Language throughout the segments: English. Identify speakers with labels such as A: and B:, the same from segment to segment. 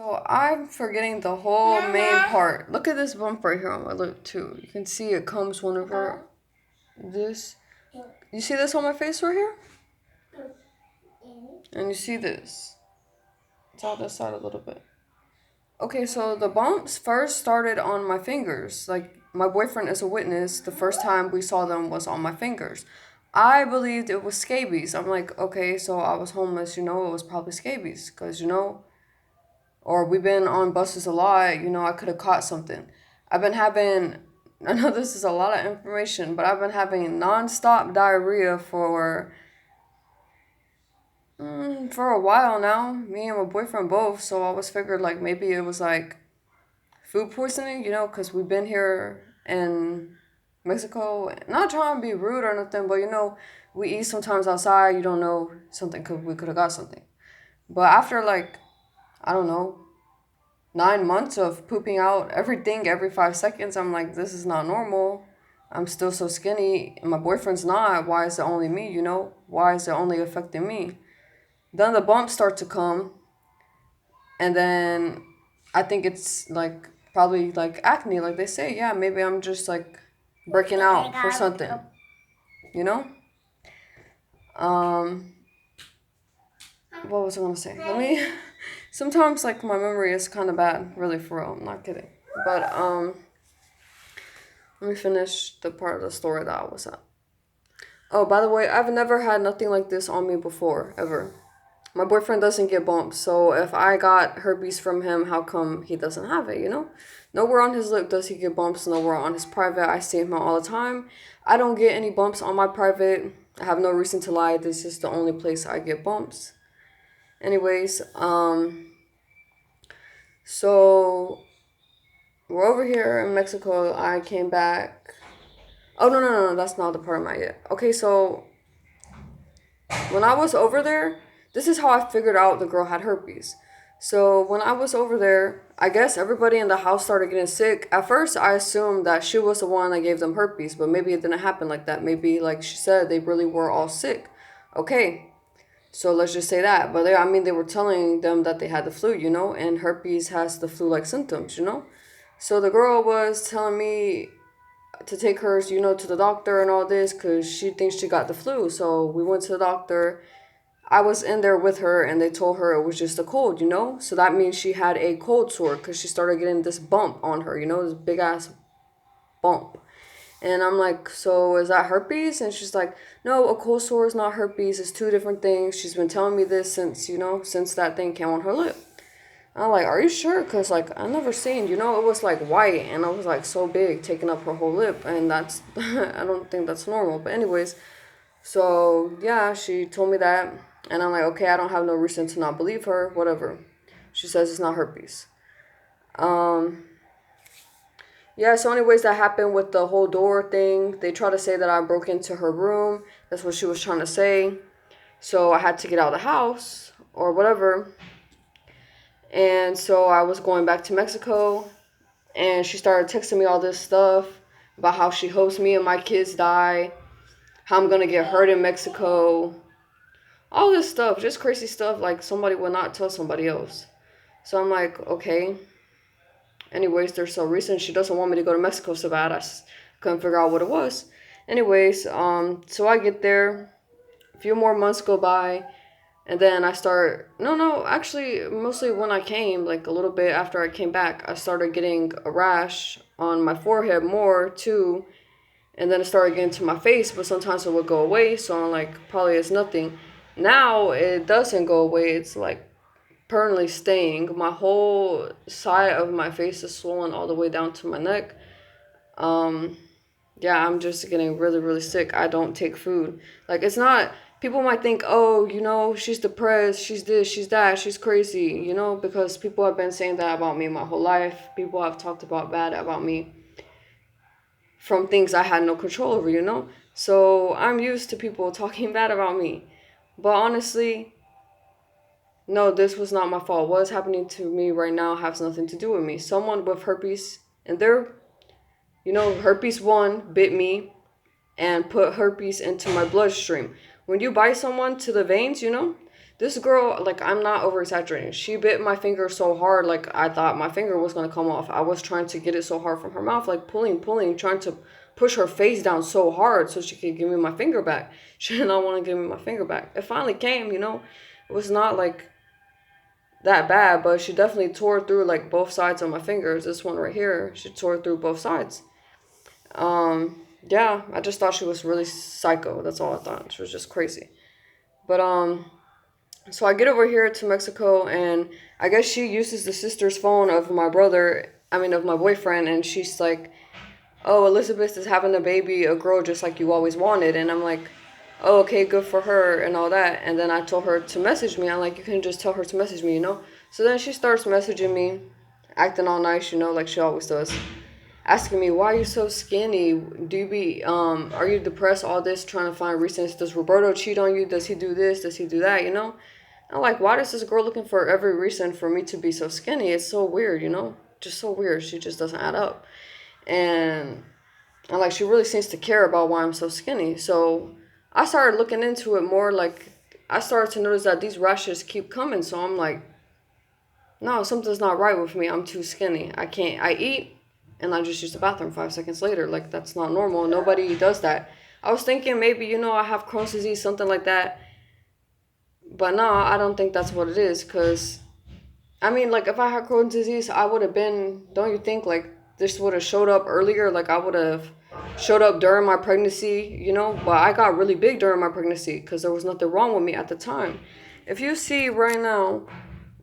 A: So I'm forgetting the whole main part. Look at this bump right here on my lip too. You can see it comes whenever this. You see this on my face right here? And you see this. It's out this side a little bit. Okay, so the bumps first started on my fingers. Like, my boyfriend is a witness. The first time we saw them was on my fingers. I believed it was scabies. I'm like, okay, so I was homeless, it was probably scabies. Because, or we've been on buses a lot, I could have caught something. I've been having, I know this is a lot of information, but I've been having nonstop diarrhea for a while now. Me and my boyfriend both, so I was figured like maybe it was like food poisoning, because we've been here in Mexico. Not trying to be rude or nothing, but we eat sometimes outside. You don't know we could have got something. But after like, I don't know, 9 months of pooping out everything every 5 seconds, I'm like, this is not normal. I'm still so skinny, and my boyfriend's not. Why is it only me, Why is it only affecting me? Then the bumps start to come, and then I think it's like probably like acne, like they say. Yeah, maybe I'm just like breaking out for something, you know? Um, what was I gonna say? Let me. Sometimes like my memory is kind of bad, really, for real. I'm not kidding. But let me finish the part of the story that I was at. Oh, by the way, I've never had nothing like this on me before, ever. My boyfriend doesn't get bumps, so if I got herpes from him, how come he doesn't have it, Nowhere on his lip does he get bumps, nowhere on his private. I see him out all the time. I don't get any bumps on my private. I have no reason to lie. This is the only place I get bumps. Anyways, so we're over here in Mexico. I came back. Oh, no, that's not the part I'm at yet. Okay, so when I was over there, this is how I figured out the girl had herpes. So when I was over there, I guess everybody in the house started getting sick. At first, I assumed that she was the one that gave them herpes, but maybe it didn't happen like that. Maybe, like she said, they really were all sick. Okay, so let's just say that. But they were telling them that they had the flu, and herpes has the flu-like symptoms. So the girl was telling me to take her, to the doctor and all this because she thinks she got the flu. So we went to the doctor. I was in there with her and they told her it was just a cold, So that means she had a cold sore because she started getting this bump on her, this big ass bump. And I'm like, so is that herpes? And she's like, no, a cold sore is not herpes. It's two different things. She's been telling me this since that thing came on her lip. I'm like, are you sure? Because, like, I never seen, it was, like, white, and it was, like, so big, taking up her whole lip, and that's, I don't think that's normal. But anyways, so, yeah, she told me that, and I'm like, okay, I don't have no reason to not believe her, whatever. She says it's not herpes. Yeah, so anyways, that happened with the whole door thing. They try to say that I broke into her room. That's what she was trying to say. So I had to get out of the house, or whatever. And so I was going back to Mexico, and she started texting me all this stuff about how she hopes me and my kids die, how I'm gonna get hurt in Mexico, all this stuff, just crazy stuff like somebody would not tell somebody else. So I'm like, okay. Anyways, they're so recent. She doesn't want me to go to Mexico so bad. I couldn't figure out what it was. Anyways, so I get there. A few more months go by. And then I start, no, actually, mostly when I came, like a little bit after I came back, I started getting a rash on my forehead more too. And then it started getting to my face, but sometimes it would go away. So I'm like, probably it's nothing. Now it doesn't go away. It's like permanently staying. My whole side of my face is swollen all the way down to my neck. Yeah, I'm just getting really, really sick. I don't take food. Like, it's not, people might think, oh, she's depressed, she's this, she's that, she's crazy, because people have been saying that about me my whole life. People have talked bad about me from things I had no control over. So I'm used to people talking bad about me. But honestly, no, this was not my fault. What is happening to me right now has nothing to do with me. Someone with herpes, and herpes 1 bit me and put herpes into my bloodstream. When you bite someone to the veins, This girl, like, I'm not over exaggerating. She bit my finger so hard, like, I thought my finger was gonna come off. I was trying to get it so hard from her mouth, like, pulling, trying to push her face down so hard so she could give me my finger back. She did not want to give me my finger back. It finally came, you know. It was not, like, that bad, but she definitely tore through, like, both sides of my fingers. This one right here, she tore through both sides. Yeah, I just thought she was really psycho. That's all I thought. She was just crazy. But, so I get over here to Mexico, and I guess she uses the sister's phone of my brother, of my boyfriend, and she's like, oh, Elizabeth is having a baby, a girl just like you always wanted. And I'm like, oh, okay, good for her and all that. And then I told her to message me. I'm like, you can just tell her to message me, you know? So then she starts messaging me, acting all nice, you know, like she always does. Asking me, why are you so skinny? Are you depressed, all this, trying to find reasons? Does Roberto cheat on you? Does he do this? Does he do that, you know? I'm like, why is this girl looking for every reason for me to be so skinny? It's so weird, you know? Just so weird. She just doesn't add up. And like, she really seems to care about why I'm so skinny. So I started looking into it more. Like, I started to notice that these rashes keep coming. So I'm like, no, something's not right with me. I'm too skinny. I eat and I just use the bathroom 5 seconds later. Like, that's not normal. Nobody does that. I was thinking maybe, you know, I have Crohn's disease, something like that. But no, I don't think that's what it is. Because, like, if I had Crohn's disease, I would have been, don't you think, like, this would have showed up earlier? Like, I would have showed up during my pregnancy, you know? But I got really big during my pregnancy because there was nothing wrong with me at the time. If you see right now,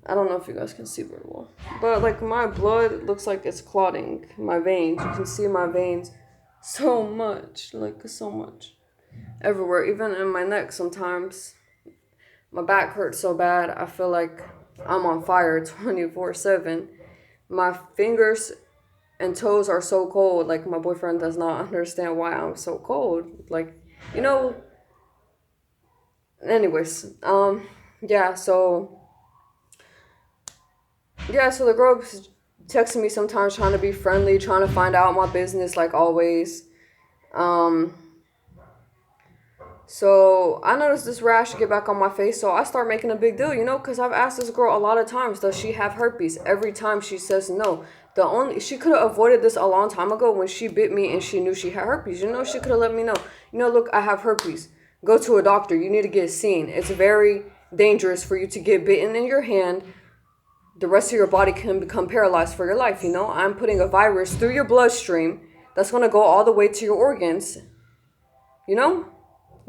A: I don't know if you guys can see very well, but, like, my blood looks like it's clotting. My veins, you can see my veins so much, like, so much. Everywhere, even in my neck sometimes. My back hurts so bad, I feel like I'm on fire 24/7. My fingers and toes are so cold. Like, my boyfriend does not understand why I'm so cold. Like, you know. Anyways, yeah. So the girl texting me sometimes, trying to be friendly, trying to find out my business, like always. So I noticed this rash get back on my face, so I start making a big deal, you know, because I've asked this girl a lot of times, does she have herpes? Every time she says no. She could have avoided this a long time ago when she bit me and she knew she had herpes. You know, she could have let me know. You know, look, I have herpes. Go to a doctor. You need to get seen. It's very dangerous for you to get bitten in your hand. The rest of your body can become paralyzed for your life, you know. I'm putting a virus through your bloodstream that's going to go all the way to your organs, you know.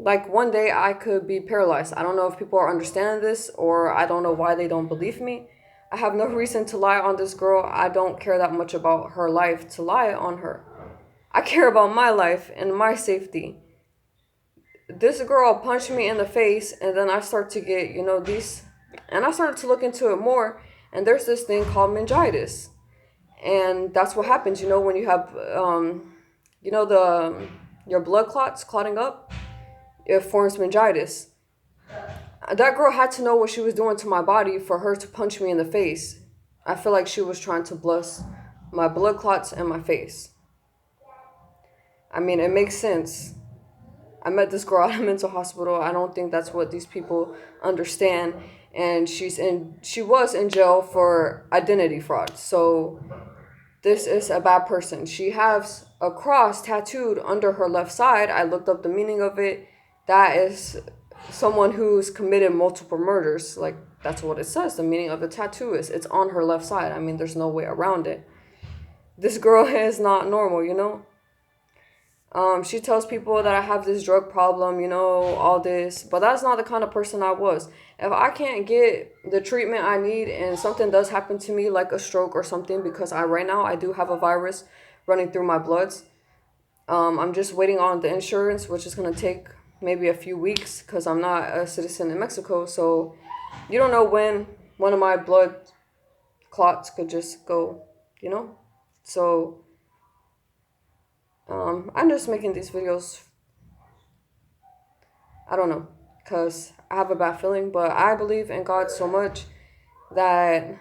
A: Like, one day I could be paralyzed. I don't know if people are understanding this, or I don't know why they don't believe me. I have no reason to lie on this girl. I don't care that much about her life to lie on her. I care about my life and my safety. This girl punched me in the face, and then I start to get, you know, and I started to look into it more, and there's this thing called meningitis. And that's what happens, you know, when you have, you know, your blood clots clotting up. It forms meningitis. That girl had to know what she was doing to my body for her to punch me in the face. I feel like she was trying to bless my blood clots and my face. It makes sense. I met this girl at a mental hospital. I don't think that's what these people understand. And she was in jail for identity fraud. So this is a bad person. She has a cross tattooed under her left side. I looked up the meaning of it. That is someone who's committed multiple murders. Like, that's what it says. The meaning of the tattoo is it's on her left side. There's no way around it. This girl is not normal, you know. She tells people that I have this drug problem, you know, all this. But that's not the kind of person I was. If I can't get the treatment I need and something does happen to me, like a stroke or something, because right now I do have a virus running through my bloods. I'm just waiting on the insurance, which is going to take maybe a few weeks because I'm not a citizen in Mexico. So you don't know when one of my blood clots could just go, you know. So I'm just making these videos, I don't know, because I have a bad feeling, but I believe in God so much that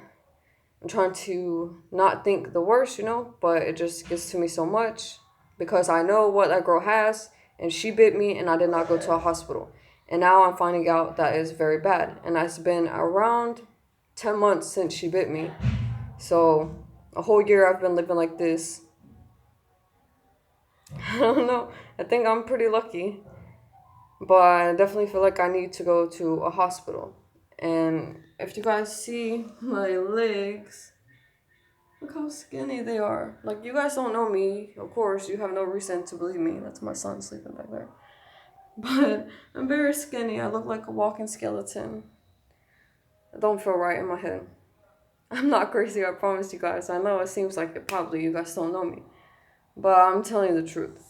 A: I'm trying to not think the worst, you know, but it just gets to me so much because I know what that girl has, and she bit me, and I did not go to a hospital. And now I'm finding out that it's very bad. And it's been around 10 months since she bit me. So a whole year I've been living like this. I don't know. I think I'm pretty lucky. But I definitely feel like I need to go to a hospital. And if you guys see my legs, look how skinny they are. Like, you guys don't know me. Of course, you have no reason to believe me. That's my son sleeping back there. But I'm very skinny. I look like a walking skeleton. I don't feel right in my head. I'm not crazy, I promise you guys. I know it seems like it probably. You guys don't know me. But I'm telling you the truth.